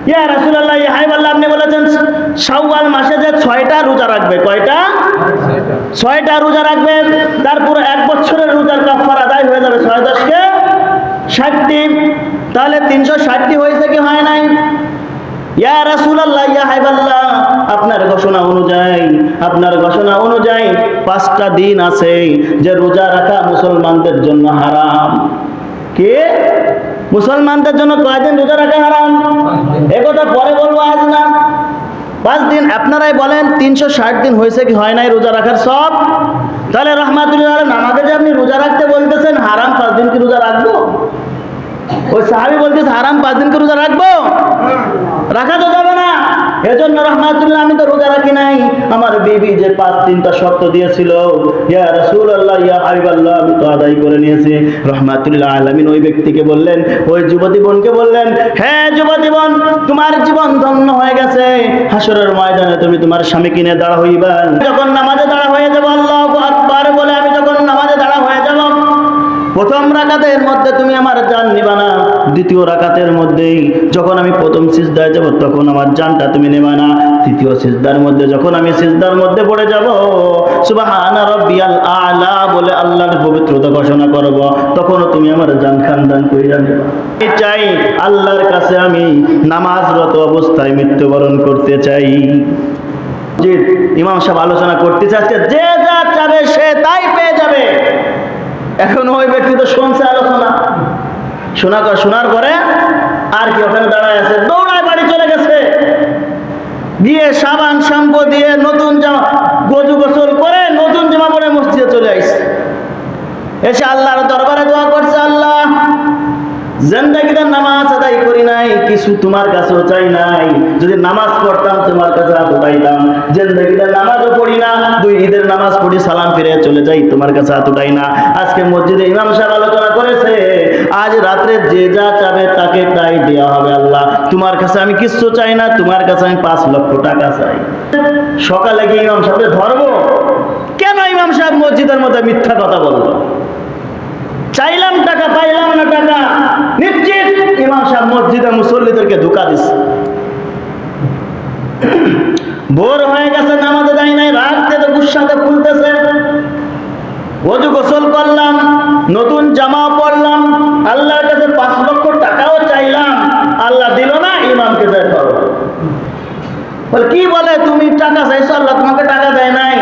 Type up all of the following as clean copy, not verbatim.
ইয়া রাসূলুল্লাহ, ইয়া হাবিবাল্লাহ, আপনি বলেছেন শাওয়াল মাসে যে 6টা রোজা রাখবে। কয়টা? 6টা রোজা রাখবে। তারপর 1 বছরের রোজার কাফারা আদায় হয়ে যাবে। 6 10 কে 60টি। তাহলে 360টি হয়েছে কি হয় নাই? ইয়া রাসূলুল্লাহ, ইয়া হাবিবাল্লাহ, আপনার ঘোষণা অনুযায়ী 5টা দিন আছে যে রোজা রাখা মুসলমানদের জন্য হারাম। কি? মুসলমানদের জন্য কয়দিন রোজা রাখা হারাম? একথা পরে বলবো, আজ না। 5 দিন। আপনারাই বলেন 360 দিন হয়েছে কি হয় নাই রোজা রাখার সব? তাহলে রহমাতুল্লাহ আলাইহি আমাকে যে আপনি রোজা রাখতে বলতেছেন, হারাম 5 দিন কি রোজা রাখবো? ওই সাহাবী বলতেছে হারাম 5 দিন কি রোজা রাখবো? রাখা তো যাবে না। এজন্য রহমাতুল্লাহ আমি তো রোজা রাখি নাই। আমার বিবি যে 3টা শর্ত দিয়েছিল, ইয়া রাসূলুল্লাহ, ইয়া হাবিবাল্লাহ, আমি তো আদায় করে নিয়েছি। রহমাতুল্লাহ আলামিন ওই ব্যক্তিকে বললেন, ওই যুবতী বোনকে বললেন, হ্যাঁ যুবতী বোন, তোমার জীবন ধন্য হয়ে গেছে। হাসরের ময়দানে তুমি তোমার স্বামীকে নিয়ে দাঁড়া হইবা। যখন নামাজে দাঁড়া হয়ে যাবো, আল্লাহু আকবার বলে আমি যখন নামাজে দাঁড়া হয়ে যাব, প্রথম রাকাতের মধ্যে তুমি আমার জান নিবা না। দ্বিতীয় রাকাতের মধ্যেই যখন আমি প্রথম সিজদায় যাব, তখন আমার জানটা তুমি নেবা না। তৃতীয় সিজদার মধ্যে যখন আমি সিজদার মধ্যে পড়ে যাব, সুবহানা রাব্বিয়াল আ'লা বলে আল্লাহর পবিত্রতা ঘোষণা করব, তখন তুমি আমার জান খানদান কইরা নেবা। আমি চাই আল্লাহর কাছে আমি নামাজরত অবস্থায় মৃত্যুবরণ করতে চাই। যে ইমাম সাহেব আলোচনা করতেছে আজকে, যে যা চাবে সে তাই পেয়ে যাবে। এখন ওই ব্যক্তি তো শুনছে আলোচনা, শোনার পরে আর কি ওখানে দাঁড়ায় আছে, দৌড়ায় বাড়ি চলে গেছে, গিয়ে সাবান শ্যাম্পু দিয়ে নতুন জামা গোসল করে নতুন জামা পরে মসজিদে চলে আসছে। এসে আল্লাহর দরবারে দোয়া করছে, আল্লাহ, জিন্দেগিতে নামাজ আদায় করি নাই, কিছু তোমার কাছেও চাই নাই। যদি নামাজ পড়তাম তোমার কাছে হাত উঠাইতাম। জিন্দেগিতে নামাজও পড়ি না, 2 ঈদের নামাজ পড়ি, সালাম ফিরে চলে যাই, তোমার কাছে হাত উঠাই না। আজকে মসজিদে ইমাম সাহেব আলোচনা করেছে, আজ রাত্রে যে যা চাবে তাকে তাই দেওয়া হবে। আল্লাহ, তোমার কাছে আমি কিছু চাই না, তোমার কাছে আমি 5 লক্ষ টাকা চাই। সকালে গিয়ে ইমাম সাহেবকে ধরবো। কেন ইমাম সাহেব মসজিদের মধ্যে মিথ্যা কথা বললো? চাইলাম টাকা, পাইলাম না টাকা। নিশ্চিত ইমাম সাহেব মসজিদে মুসল্লিদেরকে ধোঁকা দিচ্ছে। ভোর হয়ে গেছে, নামাজে যাই নাই, রাত তো গুসাতে ফুলতেছে। ওযু গোসল করলাম, নতুন জামা পরলাম, আল্লাহর কাছে 5 লক্ষ টাকাও চাইলাম, আল্লাহ দিল না। ইমামকে দেয় করো বলে, কি বলে তুমি টাকা চাইছো, আল্লাহ তোমাকে টাকা দেয় নাই।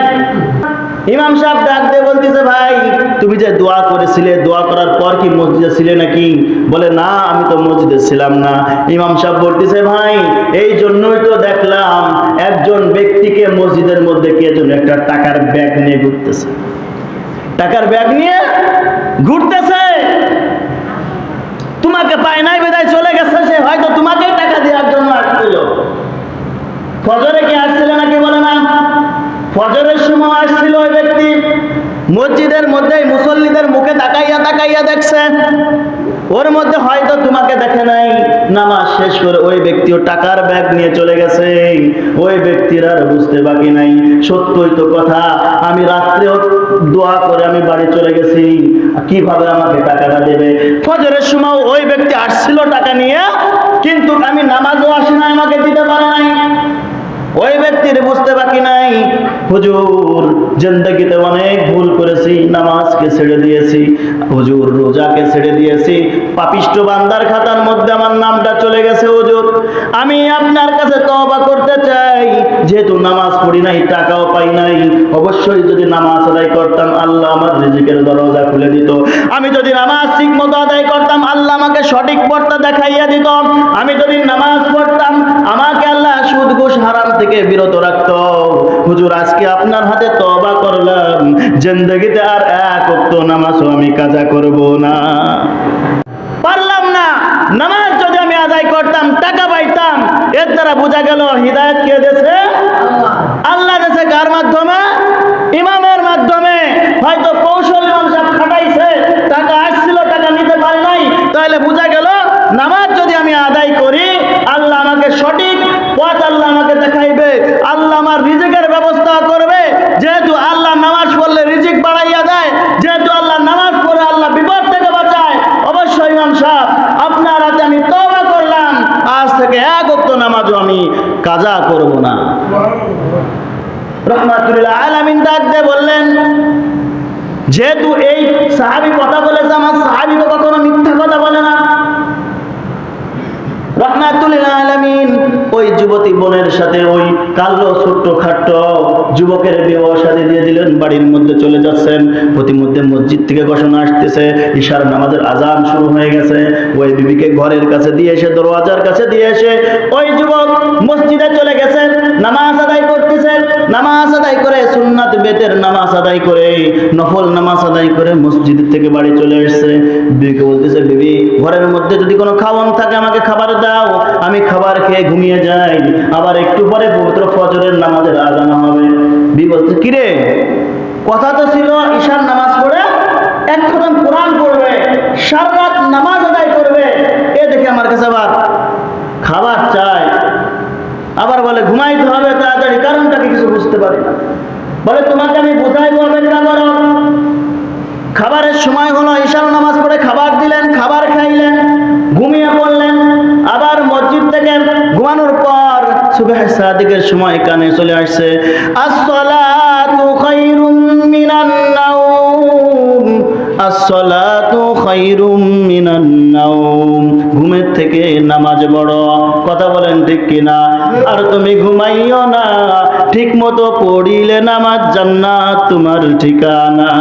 ইমাম সাহেব ডাক দিয়ে বলতেছে, ভাই তুমি যে দোয়া করেছিলে, দোয়া করার পর কি মসজিদে ছিলে নাকি? বলে, না, আমি তো মসজিদে ছিলাম না। ইমাম সাহেব বলতেছে, ভাই এই জন্যই তো দেখলাম একজন ব্যক্তিকে মসজিদের মধ্যে কে যেন একটা টাকার ব্যাগ নিয়ে ঘুরতেছে। টাকার ব্যাগ নিয়ে ঘুরতেছে, তোমাকে পায় নাই বেদায় চলে গেছে। সে হয়তো তোমাকেই টাকা দেওয়ার জন্য আসছিল। ফজরে কি আসছিল নাকি? বলে না, ফজরের সময় আসছিল ওই ব্যক্তি। মসজিদের মধ্যে মুসল্লিদের মুখে তাকাইয়া দেখছে, ওর মধ্যে হয়তো তোমাকে দেখে নাই। নামাজ শেষ করে ওই ব্যক্তিও টাকার ব্যাগ নিয়ে চলে গেছে। ওই ব্যক্তির আর বুঝতে বাকি নাই, সত্যই তো কথা, আমি রাত্রেও দোয়া করে আমি বাড়ি চলে গেছি, কিভাবে আমাকে টাকাটা দেবে? ফজরের সময় ওই ব্যক্তি আসছিল টাকা নিয়ে, কিন্তু আমি নামাজও আসি না, আমাকে দিতে পারে নাই। ওই ব্যক্তির বুঝতে বাকি নাই, হুজুর জিন্দেগিতে অনেক ভুল করেছি, নামাজকে ছেড়ে দিয়েছি, হুজুর রোজাকে ছেড়ে দিয়েছি, পাপিষ্ঠ বান্দার খাতার মধ্যে আমার নামটা চলে গেছে। হুজুর আমি আপনার কাছে তওবা করতে চাই, যেহেতু নামাজ পড়ি নাই, টাকাও পাই নাই, অবশ্যই যদি নামাজ আদায় করতাম আল্লাহ আমার রিজিকের দরজা খুলে দিত। আমি যদি নামাজ ঠিক মতো আদায় করতাম আল্লাহ আমাকে সঠিক পথটা দেখাইয়া দিত। আমি যদি নামাজ পড়তাম আমাকে আল্লাহ সুদ ঘুষ হারাম থেকে বিরত রাখতো। হুজুর আজকে আপনার হাতে তওবা করলাম, জিন্দেগিতে আর 1 ওয়াক্ত নামাজও আমি কাজা করব না। পারলাম না। নামাজ যদি আমি আদায় করতাম, টাকা পাইতাম, এর দ্বারা বোঝা গেল হিদায়াত কে দিয়েছে? আল্লাহ দিয়েছে। কার মাধ্যমে? ইমামের মাধ্যমে। হয়তো কৌশল ইমাম সাহেব খাটাইছে, টাকা আসছিল, টাকা নিতে পারে নাই, তাহলে বোঝা গেল নামাজ যদি আমি আদায় করি আল্লাহ আমাকে সঠিক পথ আল্লাহ আমাকে দেখাইবে, আল্লাহ আমার রিজিকের ব্যবস্থা করবে। যেহেতু আল্লাহ নামাজ পড়লে রিজিক বাড়াইয়া দেয়, যেহেতু আল্লাহ নামাজ পড়ে আল্লাহ বিপদ থেকে বাঁচায়, অবশ্যই ইমাম সাহেব আপনার হাতে আমি তওবা করলাম, আজ থেকে 1 ওয়াক্ত নামাজও আমি কাজা করব না। রাহমাতুল আলামিন ডাক দিয়ে বললেন, যেহেতু এই সাহাবী কথা বলেছে, আমার সাহাবী তো কখনো মিথ্যা কথা বলে না। রাহমাতুল আলামিন ওই যুবতী বোনের সাথে ওই কালো ছোট্ট খাট্ট যুবকের বিবাহ শাদী দিয়ে দিলেন। বাড়ির মধ্যে চলে যাচ্ছেন, প্রতিমধ্যে মসজিদ থেকে ঘোষণা আসতেছে ইশার নামাজের আজান শুরু হয়ে গেছে। ওই বিবিকে ঘরের কাছে দিয়ে এসে, দরওয়াজার কাছে দিয়ে এসে ওই যুবক মসজিদে চলে গেছেন, নামাজ আদায় করতেছেন। নামাজ আদায় করে, সুন্নাত বেতের নামাজ আদায় করে, নফল নামাজ আদায় করে মসজিদ থেকে বাড়ি চলে এসেছে। বিবিকে বলতেছে, বিবি ঘরের মধ্যে যদি কোনো খাওয়ান থাকে আমাকে খাবার দাও, আমি খাবার খেয়ে ঘুমিয়ে যাই, আবার একটু পরে পবিত্র ফজরের নামাজের আজান হবে। বিবি বলছে, কিরে কথা তো ছিল ঈশার নামাজ পড়ে এক খতম কোরআন পড়বে, সারা রাত নামাজ আদায় করবে, এ দেখে আমার কাছে আবার খাবার চায়, আবার বলে ঘুমাইতে হবে তাড়াতাড়ি, কারণটা কি কিছু বুঝতে পারি না। বলে তোমাকে আমি বোঝাইবো, অপেক্ষা করো। খাবারের সময় হলো, ঈশার নামাজ পড়ে খাবার দিলেন, খাবার খাইলেন, ঘুমিয়ে পড়লেন। আবার মসজিদ থেকে ঘুমানোর পর সুবহ সাদিকের সময় কানে চলে আসছে, আসসালাতু খায়রুম মিনান নাওম, আসসালাতু খায়রুম মিনান নাওম। ঘুমের থেকে নামাজ বড়, কথা বলেন ঠিক কিনা? আর তুমি ঘুমাইও না, ঠিক মতো পড়িলে নামাজ জান্নাত তোমার ঠিকানা।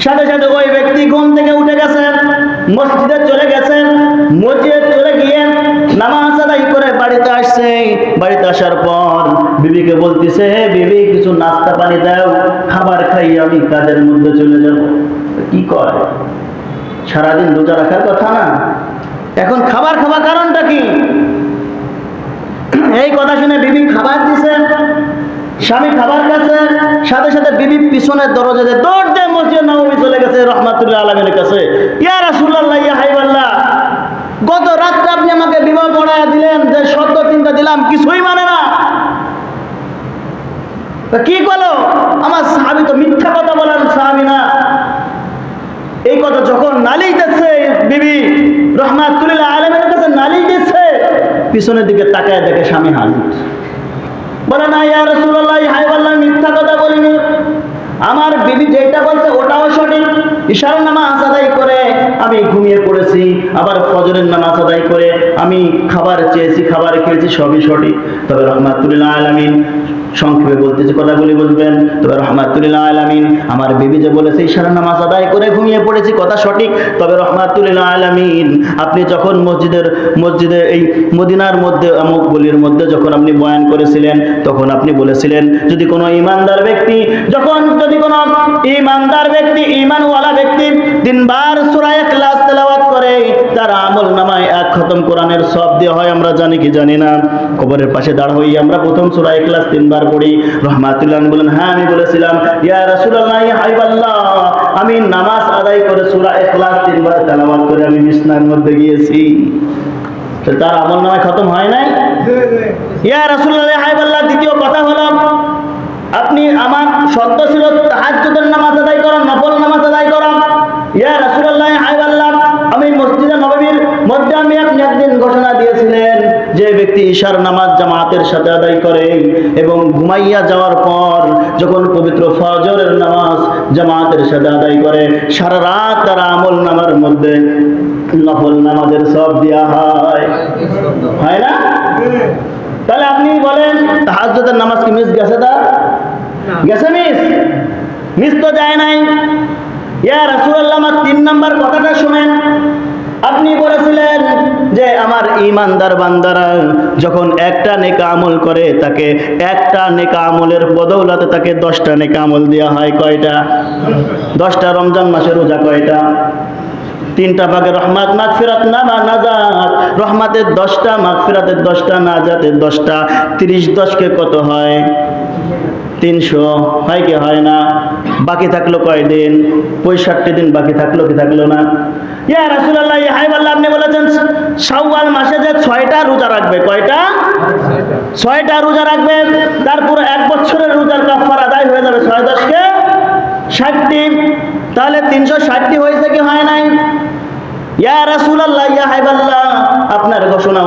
সাথে সাথে ওই ব্যক্তি ঘুম থেকে উঠে গেছেন, মসজিদে চলে গেছেন, মসজিদে চলে গিয়ে নামাজ আদায় করে বাড়িতে আসছে। বাড়িতে আসার পর বিবিকে বলতেছে, হে বিবি কিছু নাস্তা পানি দাও, খাবার খাই আমি কাজের মধ্যে চলে যাব। কি কয়, সারাদিন রোজা রাখার কথা না, এখন খাবার খাওয়া কারণটা কি? এই কথা শুনে বিবি খাবার দিছে, স্বামী খাবার কাছে, সাথে সাথে বিবি পিছনের দরজাতে দৌড় দিয়ে মসজিদ নববী চলে গেছে রাহমাতুল্লাহ আলামিনের কাছে। ইয়া রাসূলুল্লাহ, ইয়া হাবিবাল্লাহ, গত রাত্রে আপনি আমাকে বিবাহ পড়ায়া দিলেন, যে শর্ত তিনটা দিলাম কিছুই মানে না, কি বলো? আমার সাহাবী তো মিথ্যা কথা বলেন, সাহাবী না। এই কথা যখন নালিশ দিচ্ছে বিবি রাহমাতুল্লাহ আলামিনের কাছে নালিশ দিচ্ছে, পিছনের দিকে তাকায় দেখে স্বামী হাজির। বলে না ইয়া রাসূলুল্লাহ, ইয়া হাবিবাল্লাহ, মিথ্যা কথা বলিনি, আমার বিবি যেটা বলছে ওটাও সঠিক। ঈশার নামাজ আদায় করে আমি ঘুমিয়ে পড়েছি, আবার ফজরের নামাজ আদায় করে আমি খাবার চেয়েছি, খাবার খেয়েছি, সবই সঠিক। তবে রাহমাতুল্লাহ আলামিন সংক্ষেপে বলতেছি, কথাগুলি বুঝবেন। তবে রাহমাতুল্লাহ আলামিন আমার বিবি যে বলেছে ঈশার নামাজ আদায় করে ঘুমিয়ে পড়েছি, কথা সঠিক। তবে রাহমাতুল্লাহ আলামিন আপনি যখন মসজিদে এই মদিনার মধ্যে আমুক গলির মধ্যে যখন আপনি বয়ান করেছিলেন, তখন আপনি বলেছিলেন যদি কোনো ইমানদার ব্যক্তি ঈমানওয়ালা ব্যক্তি তিনবার সূরা ইখলাস তেলাওয়াত করে, তার আমল নামায় এক খতম কোরআনের সওয়াব দেওয়া হয়। আমরা জানি কি জানি না? কবরের পাশে দাঁড় হই আমরা প্রথম সূরা ইখলাস তিনবার পড়ি। রাহমাতুল্লাহ বলেন, হ্যাঁ আমি বলেছিলাম। ইয়া রাসূলুল্লাহ, ইয়া হাবিবাল্লাহ, আমি নামাজ আদায় করে সূরা ইখলাস তিনবার তেলাওয়াত করে আমি বিছনার মধ্যে গিয়েছি, তার আমল নামায় খতম হয় নাই? ইয়া রাসূলুল্লাহ, ইয়া হাবিবাল্লাহ, দ্বিতীয় কথা হলো আপনি আমার শর্ত ছিল তাহাজ্জুদের নামাজ আদায় করা, নফল নামাজ আদায় করা। ইয়া রাসূলুল্লাহ, ইয়া হাবিবাল্লাহ, আমি মসজিদে নববীর মধ্যে আপনি একদিন ঘোষণা দিয়েছিলেন যে ব্যক্তি ঈশার নামাজ জামাতের সাথে আদায় করে এবং ঘুমাইয়া যাওয়ার পর যখন পবিত্র ফজরের নামাজ জামাতের সাথে আদায় করে, সারা রাত তার আমল নামার মধ্যে নফল নামাজের সওয়াব দেওয়া হয় না? তাহলে আপনি বলেন তাহাজ্জুদের নামাজ কি মিস গেছে? গেছে মিস তো যায় নাই। ইয়া রাসূলুল্লাহ, আমার 3 নাম্বার কথাটা শুনেন। আপনি বলেছিলেন যে আমার ঈমানদার বান্দারা যখন একটা নেক আমল করে, তাকে একটা নেক আমলের বদৌলতে তাকে 10টা নেক আমল দেওয়া হয়। কয়টা? 10টা। রমজান মাসে রোজা কয়টা? 3টা ভাগে, রহমত, মাগফিরাত, নাজাত। রহমতের 10টা, মাগফিরাতের 10টা, নাজাতের 10টা। 30 কে কত হয়? 300 হয় কি হয় না? বাকি থাকলো কয়দিন? 65 দিন বাকি থাকলো কি থাকলো না? ইয়া রাসূলুল্লাহ, ইয়া হাবিবাল্লাহ, আপনি বলেছেন শাওয়াল মাসে যে 6টা রোজা রাখবে। কয়টা? 6টা রোজা রাখবে, তারপর 1 বছরের রোজার কাফারা আদায় হয়ে যাবে। 6 10 কে 60টি, তাহলে 360টি হয়েছে কি হয় নাই? ইয়া রাসূলুল্লাহ, ইয়া হাবিবাল্লাহ, আপনার ঘোষণা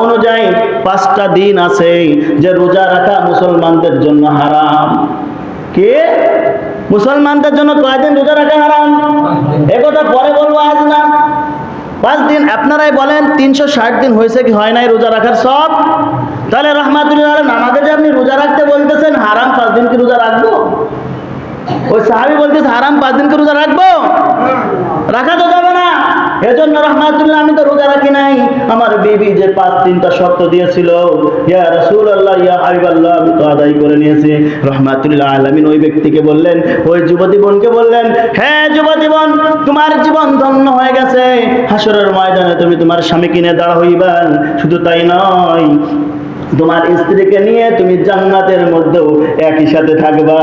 অনুযায়ী 5টা দিন আছে যে রোজা রাখা মুসলমানদের জন্য হারাম। কে? মুসলমানদের জন্য কয়দিন রোজা রাখা হারাম? একথা পরে বলবো, আজ না। 5 দিন। আপনারাই বলেন 360 দিন হয়েছে কি হয় নাই রোজা রাখার সব? তাহলে রহমাতুল্লাহ আলাইহি আমাকে যে আপনি রোজা রাখতে বলতেছেন, হারাম 5 দিন কি রোজা রাখবো? ওই সাহাবী বলতেছে হারাম 5 দিন কি রোজা রাখবো? রাখা তো যাবে না। এজন্য রহমাতুল্লাহ আমি তো রোজা রাখি নাই। আমার বিবি যে 3টা শর্ত দিয়েছিল, ইয়া রাসূলুল্লাহ, ইয়া হাবিবাল্লাহ, আমি তো আদায় করে নিয়েছি। রহমাতুল্লাহ আলামিন ওই ব্যক্তিকে বললেন, ওই যুবতী বোনকে বললেন, হ্যাঁ যুবতী বোন, তোমার জীবন ধন্য হয়ে গেছে। হাসরের ময়দানে তুমি তোমার স্বামীকে নিয়ে দাঁড়া হইবা। শুধু তাই নয়, তোমার স্ত্রীকে নিয়ে তুমি জান্নাতের মধ্যেও একই সাথে থাকবা।